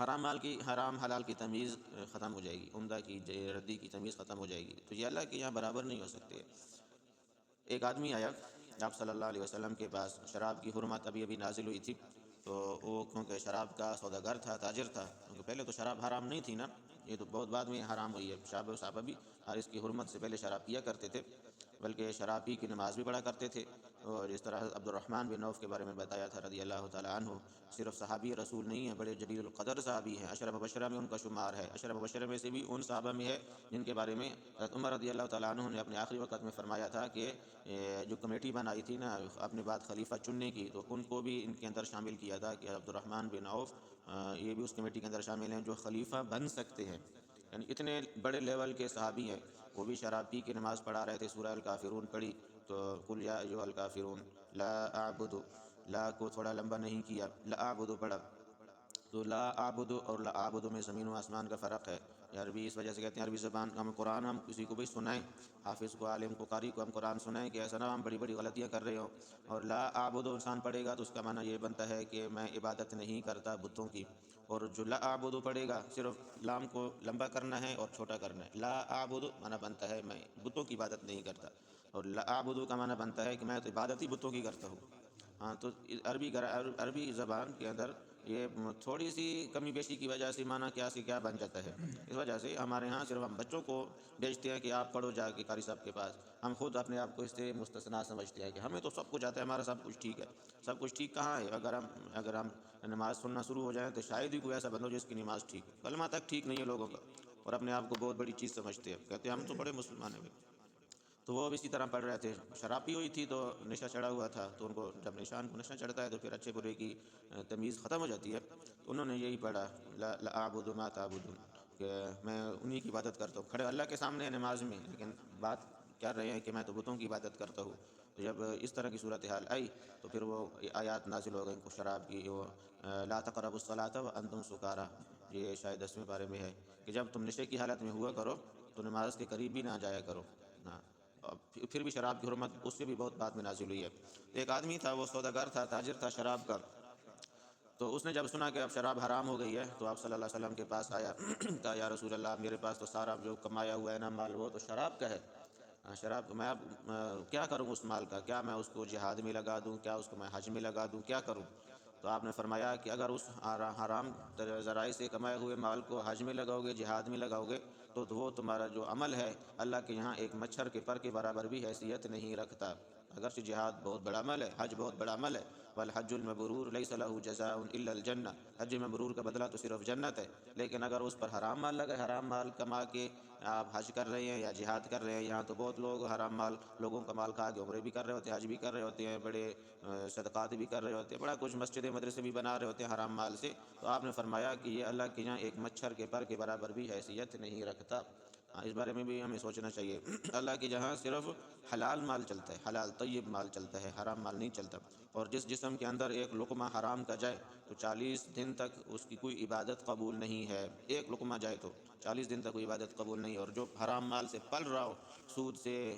حرام مال کی حرام حلال کی تمیز ختم ہو جائے گی، عمدہ کی ردی کی تمیز ختم ہو جائے گی، تو یہ اللہ کے یہاں برابر نہیں ہو سکتے۔ ایک آدمی آیا آپ صلی اللہ علیہ وسلم کے پاس، شراب کی حرمت ابھی ابھی نازل ہوئی تھی، تو وہ کیونکہ شراب کا سوداگر تھا، تاجر تھا، کیونکہ پہلے تو شراب حرام نہیں تھی نا، یہ تو بہت بعد میں حرام ہوئی ہے، صحابہ بھی اور اس کی حرمت سے پہلے شراب پیا کرتے تھے، بلکہ شراب پی کی نماز بھی پڑھا کرتے تھے۔ اور جس طرح عبد الرحمن بن عوف کے بارے میں بتایا تھا رضی اللہ تعالیٰ عنہ، صرف صحابی رسول نہیں ہیں، بڑے جلیل القدر صحابی ہیں، عشرہ مبشرہ میں ان کا شمار ہے، عشرہ مبشرہ میں سے بھی ان صحابہ میں ہے جن کے بارے میں حضرت عمر رضی اللہ تعالیٰ عنہ نے اپنے آخری وقت میں فرمایا تھا کہ جو کمیٹی بنائی تھی نا اپنے بعد خلیفہ چننے کی، تو ان کو بھی ان کے اندر شامل کیا تھا کہ عبد الرحمن بن عوف یہ بھی اس کمیٹی کے اندر شامل ہیں جو خلیفہ بن سکتے ہیں، یعنی اتنے بڑے لیول کے صحابی ہیں۔ وہ بھی شراب پی کے نماز پڑھا رہے تھے، سورہ الکافرون پڑھی، تو قل یا ایھا الکافرون لا اعبد، لا کو تھوڑا لمبا نہیں کیا، لا اعبد پڑھا، تو لا اعبد اور لا اعبد میں زمین و آسمان کا فرق ہے۔ یہ عربی اس وجہ سے کہتے ہیں، عربی زبان ہم قرآن ہم کسی کو بھی سنائیں، حافظ کو، عالم کو، قاری کو ہم قرآن سنائیں کہ ایسا نہ ہم بڑی بڑی غلطیاں کر رہے ہوں، اور لا اعبد انسان پڑھے گا تو اس کا معنی یہ بنتا ہے کہ میں عبادت نہیں کرتا بتوں کی، اور جو لا اعبد پڑھے گا صرف لام کو لمبا کرنا ہے اور چھوٹا کرنا ہے، لا اعبد معنی بنتا ہے میں بتوں کی عبادت نہیں کرتا، اور لا اعبد کا معنی بنتا ہے کہ میں تو عبادت ہی بتوں کی کرتا ہوں۔ ہاں، تو عربی زبان کے اندر یہ تھوڑی سی کمی بیشی کی وجہ سے معنی کیا سے کیا بن جاتا ہے۔ اس وجہ سے ہمارے ہاں صرف ہم بچوں کو بیچتے ہیں کہ آپ پڑھو جا کے قاری صاحب کے پاس، ہم خود اپنے آپ کو اس سے مستثنا سمجھتے ہیں کہ ہمیں تو سب کچھ آتا ہے، ہمارا سب کچھ ٹھیک ہے۔ سب کچھ ٹھیک کہاں ہے؟ اگر ہم نماز سننا شروع ہو جائیں تو شاید ہی کوئی ایسا بندہ ہو جس کی نماز ٹھیک ہو، کلمہ تک ٹھیک نہیں ہے لوگوں کا، اور اپنے آپ کو بہت بڑی چیز سمجھتے ہیں، کہتے ہیں ہم تو بڑے مسلمان ہیں۔ تو وہ اب اسی طرح پڑھ رہے تھے، شراب پی ہوئی تھی تو نشہ چڑھا ہوا تھا، تو ان کو جب انسان کو نشہ چڑھتا ہے تو پھر اچھے برے کی تمیز ختم ہو جاتی ہے، تو انہوں نے یہی پڑھا لا اعبد ما تعبدون، کہ میں انہی کی عبادت کرتا ہوں، کھڑے اللہ کے سامنے ہیں نماز میں، لیکن بات کر رہے ہیں کہ میں تو بتوں کی عبادت کرتا ہوں۔ تو جب اس طرح کی صورتحال آئی تو پھر وہ آیات نازل ہو گئیں شراب کی، وہ لا تقربوا الصلاۃ وانتم سکارى، یہ شاید 10ویں پارے میں ہے کہ جب تم نشے کی حالت میں ہوا کرو تو نماز کے قریب بھی نہ جایا کرو۔ ہاں، اور پھر بھی شراب کی حرمت اس سے بھی بہت بعد میں نازل ہوئی ہے۔ ایک آدمی تھا، وہ سوداگر تھا، تاجر تھا شراب کا، تو اس نے جب سنا کہ اب شراب حرام ہو گئی ہے تو آپ صلی اللہ علیہ وسلم کے پاس آیا، کہا یا رسول اللہ، میرے پاس تو سارا جو کمایا ہوا ہے نا مال، وہ تو شراب کا ہے، شراب میں اب کیا کروں اس مال کا؟ کیا میں اس کو جہاد میں لگا دوں؟ کیا اس کو میں حج میں لگا دوں؟ کیا کروں؟ تو آپ نے فرمایا کہ اگر اس حرام ذرائع سے کمائے ہوئے مال کو حج میں لگاؤ گے، جہاد میں لگاؤ گے، تو وہ تمہارا جو عمل ہے اللہ کے یہاں ایک مچھر کے پر کے برابر بھی حیثیت نہیں رکھتا۔ اگرچہ جہاد بہت بڑا عمل ہے، حج بہت بڑا عمل ہے، والحج المبرور لیس له جزاء الا الجنہ، حج مبرور کا بدلہ تو صرف جنت ہے، لیکن اگر اس پر حرام مال لگا، حرام مال کما کے آپ حج کر رہے ہیں یا جہاد کر رہے ہیں، یہاں تو بہت لوگ حرام مال لوگوں کا مال کھا کے عمرے بھی کر رہے ہوتے ہیں، حج بھی کر رہے ہوتے ہیں، بڑے صدقات بھی کر رہے ہوتے ہیں، بڑا کچھ مسجد مدرسے بھی بنا رہے ہوتے ہیں حرام مال سے، تو آپ نے فرمایا کہ یہ اللہ کے یہاں ایک مچھر کے پر کے برابر بھی حیثیت نہیں رکھتا۔ اس بارے میں بھی ہمیں سوچنا چاہیے۔ اللہ کے جہاں صرف حلال مال چلتا ہے، حلال طیب مال چلتا ہے، حرام مال نہیں چلتا، اور جس جسم کے اندر ایک لقمہ حرام کا جائے تو 40 دن تک اس کی کوئی عبادت قبول نہیں ہے، ایک لقمہ جائے تو 40 دن تک کوئی عبادت قبول نہیں، اور جو حرام مال سے پل رہا ہو، سود سے،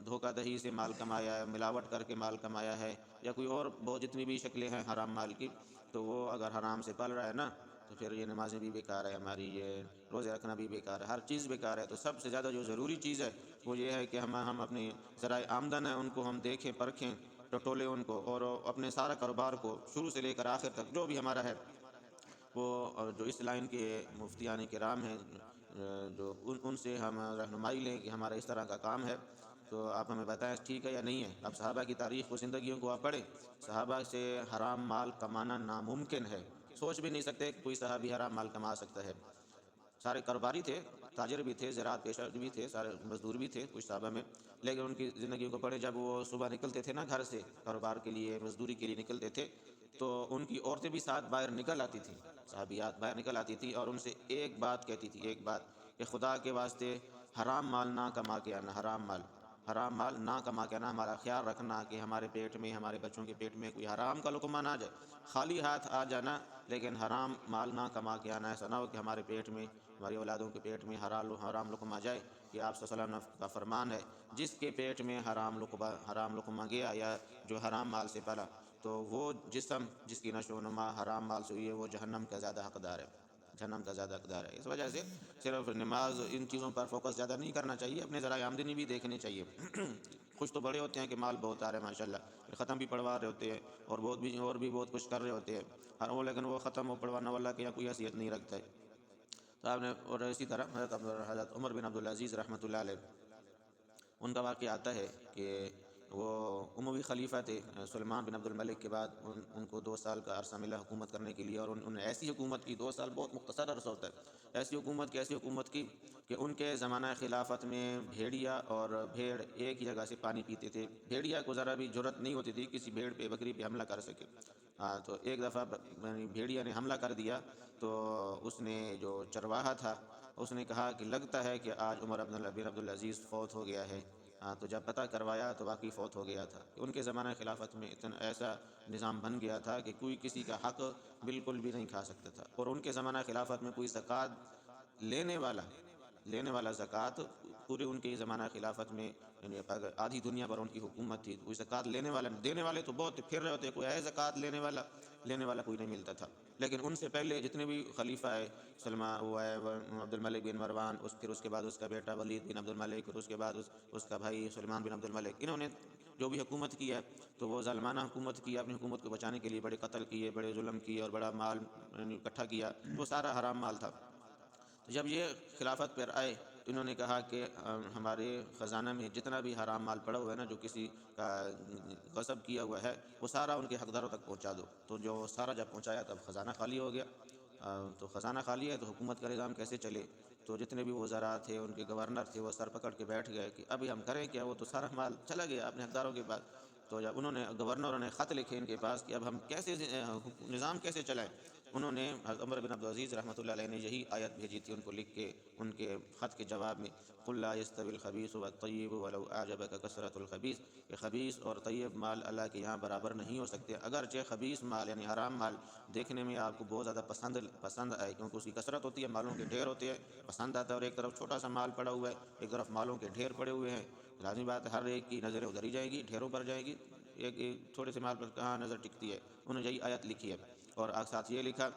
دھوکہ دہی سے مال کمایا ہے، ملاوٹ کر کے مال کمایا ہے، یا کوئی اور بہت جتنی بھی شکلیں ہیں حرام مال کی، تو وہ اگر حرام سے پل رہا ہے نا تو پھر یہ نمازیں بھی بیکار ہے ہماری، یہ روزے رکھنا بھی بیکار ہے، ہر چیز بیکار ہے۔ تو سب سے زیادہ جو ضروری چیز ہے وہ یہ ہے کہ ہم اپنی ذرائع آمدن ہے ان کو ہم دیکھیں، پرکھیں، ٹٹولیں ان کو، اور اپنے سارا کاروبار کو شروع سے لے کر آخر تک جو بھی ہمارا ہے وہ جو اس لائن کے مفتیان کرام ہیں جو ان سے ہم رہنمائی لیں کہ ہمارا اس طرح کا کام ہے، تو آپ ہمیں بتائیں ٹھیک ہے یا نہیں ہے۔ اب صحابہ کی تاریخ و زندگیوں کو آپ پڑھیں، صحابہ سے حرام مال کمانا ناممکن ہے، سوچ بھی نہیں سکتے کہ کوئی صحابی حرام مال کما سکتا ہے۔ سارے کاروباری تھے، تاجر بھی تھے، زراعت پیشہ بھی تھے، سارے مزدور بھی تھے کچھ صحابہ میں، لیکن ان کی زندگیوں کو پڑھیں، جب وہ صبح نکلتے تھے نا گھر سے کاروبار کے لیے، مزدوری کے لیے نکلتے تھے، تو ان کی عورتیں بھی ساتھ باہر نکل آتی تھیں، صحابیات باہر نکل آتی تھیں، اور ان سے ایک بات کہتی تھی، ایک بات کہ خدا کے واسطے حرام مال نہ کما کے آنا، حرام مال نہ کما کے آنا، ہمارا خیال رکھنا کہ ہمارے پیٹ میں، ہمارے بچوں کے پیٹ میں کوئی حرام کا لقمہ نہ جائے، خالی ہاتھ آ جانا لیکن حرام مال نہ کما کے آنا، ایسا نہ ہو کہ ہمارے پیٹ میں، ہماری اولادوں کے پیٹ میں حرام لقمہ جائے۔ کہ آپ صلی اللہ علیہ وسلم کا فرمان ہے، جس کے پیٹ میں حرام لقمہ گیا یا جو حرام مال سے پلا، تو وہ جسم جس کی نشو و نما حرام مال سے ہوئی ہے وہ جہنم کا زیادہ حقدار ہے، جہنم کا زیادہ حقدار ہے۔ اس وجہ سے صرف نماز ان چیزوں پر فوکس زیادہ نہیں کرنا چاہیے، اپنے ذرائع آمدنی بھی دیکھنی چاہیے۔ کچھ تو بڑے ہوتے ہیں کہ مال بہت آ رہا ہے ماشاء اللہ، پھر ختم بھی پڑھوا رہے ہوتے ہیں اور بھی بہت کچھ کر رہے ہوتے ہیں، ہر وہ لیکن وہ ختم ہو پڑھوانا والا کہ کوئی حیثیت نہیں رکھتا ہے۔ تو آپ نے، اور اسی طرح حضرت عمر بن عبدالعزیز رحمۃ اللہ علیہ، ان کا واقعہ آتا ہے کہ وہ اموی خلیفہ تھے سلیمان بن عبد الملک کے بعد، ان کو 2 سال کا عرصہ ملا حکومت کرنے کے لیے، اور انہوں نے ایسی حکومت کی، 2 سال بہت مختصر عرصہ ہوتا ہے، ایسی حکومت کی کہ ان کے زمانہ خلافت میں بھیڑیا اور بھیڑ ایک ہی جگہ سے پانی پیتے تھے، بھیڑیا کو ذرا بھی جرت نہیں ہوتی تھی کسی بھیڑ پہ بکری پہ حملہ کر سکے۔ تو ایک دفعہ بھیڑیا نے حملہ کر دیا، تو اس نے جو چرواہا تھا اس نے کہا کہ لگتا ہے کہ آج عمر بن عبدالعزیز فوت ہو گیا ہے۔ تو جب پتہ کروایا تو واقعی فوت ہو گیا تھا۔ ان کے زمانہ خلافت میں اتنا ایسا نظام بن گیا تھا کہ کوئی کسی کا حق بالکل بھی نہیں کھا سکتا تھا، اور ان کے زمانہ خلافت میں کوئی زکوٰۃ لینے والا زکوٰۃ پورے ان کے زمانہ خلافت میں، یعنی آدھی دنیا پر ان کی حکومت تھی، کوئی زکوٰۃ دینے والے تو بہت پھر رہے ہوتے، کوئی ہے زکوٰۃ لینے والا کوئی نہیں ملتا تھا۔ لیکن ان سے پہلے جتنے بھی خلیفہ ہے، وہ ہے عبد الملک بن مروان، پھر اس کے بعد اس کا بیٹا ولید بن عبد الملک، پھر اس کے بعد اس کا بھائی سلیمان بن عبد الملک، انہوں نے جو بھی حکومت کی ہے تو وہ ظالمانہ حکومت کی، اپنی حکومت کو بچانے کے لیے بڑے قتل کیے، بڑے ظلم کیے، اور بڑا مال اکٹھا کیا، وہ سارا حرام مال تھا۔ تو جب یہ خلافت پر آئے تو انہوں نے کہا کہ ہمارے خزانہ میں جتنا بھی حرام مال پڑا ہوا ہے نا، جو کسی کا غصب کیا ہوا ہے، وہ سارا ان کے حقداروں تک پہنچا دو۔ تو جو سارا جب پہنچایا تب خزانہ خالی ہو گیا۔ تو خزانہ خالی ہے تو حکومت کا نظام کیسے چلے؟ تو جتنے بھی وزراء تھے، ان کے گورنر تھے، وہ سر پکڑ کے بیٹھ گئے کہ ابھی ہم کریں کیا، وہ تو سارا مال چلا گیا اپنے حقداروں کے پاس۔ تو جب گورنروں نے خط لکھے ان کے پاس کہ اب ہم کیسے نظام کیسے چلائیں، انہوں نے حضرت عمر بن عبدالعزیز رحمۃ اللہ علیہ نے یہی آیت بھیجی تھی ان کو لکھ کے، ان کے خط کے جواب میں، قل لا يستوي الخبيث والطيب ولو اعجبك كثرة الخبيث، کہ خبیث اور طیب مال اللہ کے یہاں برابر نہیں ہو سکتے، اگرچہ خبیث مال یعنی حرام مال دیکھنے میں آپ کو بہت زیادہ پسند آئے، کیونکہ اس کی کثرت ہوتی ہے، مالوں کے ڈھیر ہوتے ہیں، پسند آتا ہے، اور ایک طرف چھوٹا سا مال پڑا ہوا ہے، ایک طرف مالوں کے ڈھیر پڑے ہوئے ہیں، لازمی بات ہے ہر ایک کی نظریں ادھر ہی جائے گی، ڈھیروں پر جائے گی، ایک تھوڑے سے مال پر کہاں نظر ٹکتی ہے۔ انہوں نے یہی آیت لکھی ہے، اور ساتھ یہ لکھا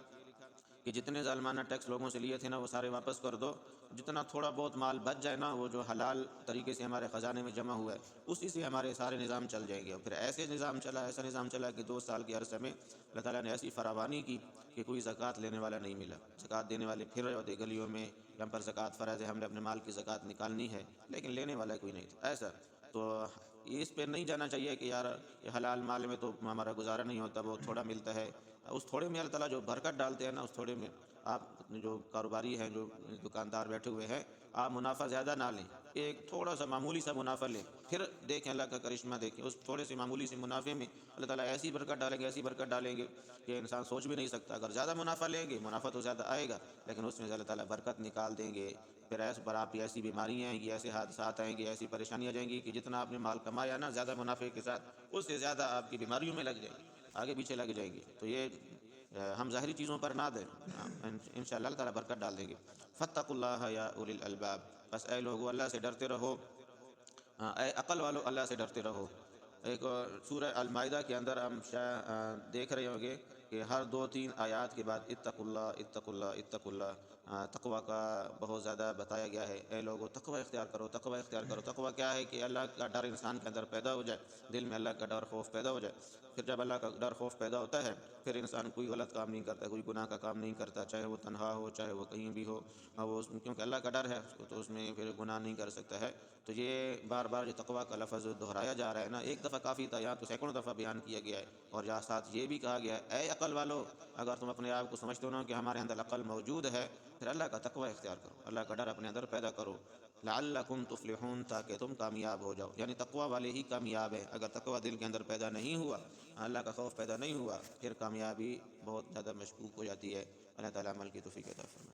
کہ جتنے ظالمانہ ٹیکس لوگوں سے لیے تھے نا وہ سارے واپس کر دو، جتنا تھوڑا بہت مال بچ جائے نا، وہ جو حلال طریقے سے ہمارے خزانے میں جمع ہوا ہے اسی سے ہمارے سارے نظام چل جائیں گے۔ اور پھر ایسا نظام چلا کہ 2 سال کے عرصے میں اللہ تعالیٰ نے ایسی فراوانی کی کہ کوئی زکوٰۃ لینے والا نہیں ملا، زکوٰۃ دینے والے پھر رہے ہوتے گلیوں میں کہ ہم پر زکوٰۃ فرض ہے، ہم نے اپنے مال کی زکوٰۃ نکالنی ہے، لیکن لینے والا کوئی نہیں تھا ایسا۔ تو اس پہ نہیں جانا چاہیے کہ یار یہ حلال مال میں تو ہمارا گزارا نہیں ہوتا، وہ تھوڑا ملتا ہے، اس تھوڑے میں اللہ تعالیٰ جو برکت ڈالتے ہیں نا، اس تھوڑے میں آپ جو کاروباری ہیں، جو دکاندار بیٹھے ہوئے ہیں، آپ منافع زیادہ نہ لیں، ایک تھوڑا سا معمولی سا منافع لیں، پھر دیکھیں اللہ کا کرشمہ، دیکھیں اس تھوڑے سے معمولی سے منافع میں اللہ تعالیٰ ایسی برکت ڈالیں گے کہ انسان سوچ بھی نہیں سکتا۔ اگر زیادہ منافع لیں گے، منافع تو زیادہ آئے گا، لیکن اس میں اللہ تعالیٰ برکت نکال دیں گے، پھر ایسے پر آپ کی ایسی بیماریاں آئیں گی، ایسے حادثات آئیں گے، ایسی پریشانیاں جائیں گی کہ جتنا آپ نے مال کمایا نا زیادہ منافع کے ساتھ، اس سے زیادہ آپ کی بیماریوں میں لگ جائیں گی، آگے پیچھے لگ جائیں گی۔ تو یہ ہم ظاہری چیزوں پر نہ دیں، انشاءاللہ اللہ تعالیٰ برکت ڈال دیں گے۔ فاتقوا اللہ یا اولی الالباب، بس اے لوگو اللہ سے ڈرتے رہو، اے عقل والو اللہ سے ڈرتے رہو۔ ایک سورہ المائدہ کے اندر ہم دیکھ رہے ہوں گے کہ ہر 2-3 آیات کے بعد اتقوا اللہ اتقوا اللہ اتقوا اللہ، تقوی کا بہت زیادہ بتایا گیا ہے۔ اے لوگو تقوی اختیار کرو، تقوی اختیار کرو۔ تقوی کیا ہے کہ اللہ کا ڈر انسان کے اندر پیدا ہو جائے، دل میں اللہ کا ڈر خوف پیدا ہو جائے، پھر جب اللہ کا ڈر خوف پیدا ہوتا ہے پھر انسان کوئی غلط کام نہیں کرتا، کوئی گناہ کا کام نہیں کرتا، چاہے وہ تنہا ہو چاہے وہ کہیں بھی ہو، وہ کیونکہ اللہ کا ڈر ہے تو اس میں پھر گناہ نہیں کر سکتا ہے۔ تو یہ بار بار جو تقوی کا لفظ دہرایا جا رہا ہے نا، ایک دفعہ کافی تھا، یہاں تو سینکڑوں دفعہ بیان کیا گیا ہے، اور یہاں ساتھ یہ بھی کہا گیا ہے اے عقل والو، اگر تم اپنے آپ کو سمجھتے ہو نا کہ ہمارے اندر عقل موجود ہے، پھر اللہ کا تقوی اختیار کرو، اللہ کا ڈر اپنے اندر پیدا کرو، لعلکم تفلحون، تاکہ تم کامیاب ہو جاؤ۔ یعنی تقوی والے ہی کامیاب ہیں، اگر تقوی دل کے اندر پیدا نہیں ہوا، اللہ کا خوف پیدا نہیں ہوا، پھر کامیابی بہت زیادہ مشکوک ہو جاتی ہے۔ اللہ تعالیٰ عمل کی توفیق عطا فرمائے۔